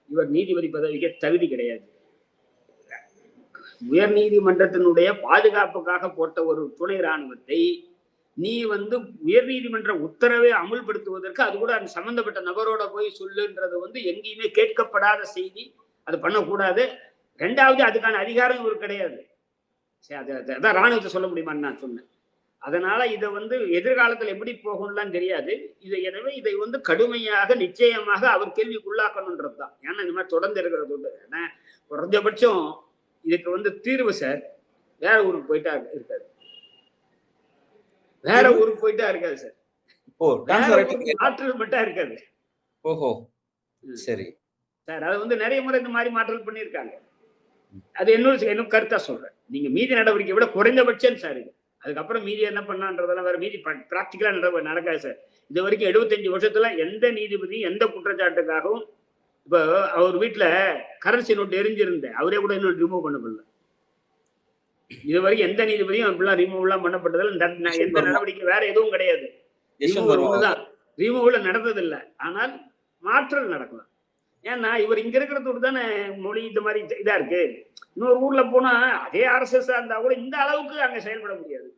இவர் நீதிபதி பதவிக்கு தகுதி கிடையாது. உயர் நீதிமன்றத்தினுடைய பாதுகாப்புக்காக போட்ட ஒரு துணை ராணுவத்தை நீ உயர் நீதிமன்ற உத்தரவை அமுல்படுத்துவதற்கு அது கூட அந்த சம்பந்தப்பட்ட நபரோட போய் சொல்லுன்றது எங்கேயுமே கேட்கப்படாத செய்தி. அது பண்ணக்கூடாது. ரெண்டாவது, அதுக்கான அதிகாரம் இவருக்கு கிடையாது. அதான் ராணுவத்தை சொல்ல முடியுமான்னு நான் சொன்னேன். அதனால இதை எதிர்காலத்தில் எப்படி போகும்லாம் தெரியாது. எனவே இதை கடுமையாக நிச்சயமாக அவர் கேள்விக்குள்ளாக்கணும்ன்றதுதான். ஏன்னா இந்த மாதிரி தொடர்ந்து இருக்கிறது ஏன்னா குறைஞ்சபட்சம் இதுக்கு தீர்வு சார் வேற ஊருக்கு போயிட்டா இருக்காது. வேற ஊருக்கு போயிட்டா இருக்காது சார். மாற்றல் மட்டும் இருக்காது. ஓஹோ, சரி சார். அது நிறைய முறை இந்த மாதிரி மாற்றல் பண்ணியிருக்காங்க. அது என்ன கருத்தா சொல்றேன். நீங்க மீதி நடவடிக்கை விட குறைந்தபட்சம் சார் இது. அதுக்கப்புறம் மீதி என்ன பண்ணான்றதெல்லாம் வேற மீதி பிராக்டிகலா நடக்காது சார். இது வரைக்கும் 75 வருஷத்துல எந்த நீதிபதி எந்த குற்றச்சாட்டுக்காகவும் இப்போ அவர் வீட்டுல கரன்சி நோட்டு எரிஞ்சிருந்தேன் அவரே கூட இன்னும் ரிமூவ் பண்ணப்படல. இது வரைக்கும் எந்த நீதிபதியும் அப்படிலாம் ரிமூவ் எல்லாம் பண்ணப்பட்டதில்லை. எந்த நடவடிக்கை வேற எதுவும் கிடையாது. ரிமூவ்ல நடந்தது இல்லை. ஆனால் மாற்றல் நடக்கலாம். ஏன்னா இவர் இங்க இருக்கிறதோடு தானே மொழி இந்த மாதிரி இதா இருக்கு. இன்னொரு ஊர்ல போனா அதே RSS இருந்தா கூட இந்த அளவுக்கு அங்க செயல்பட முடியாது.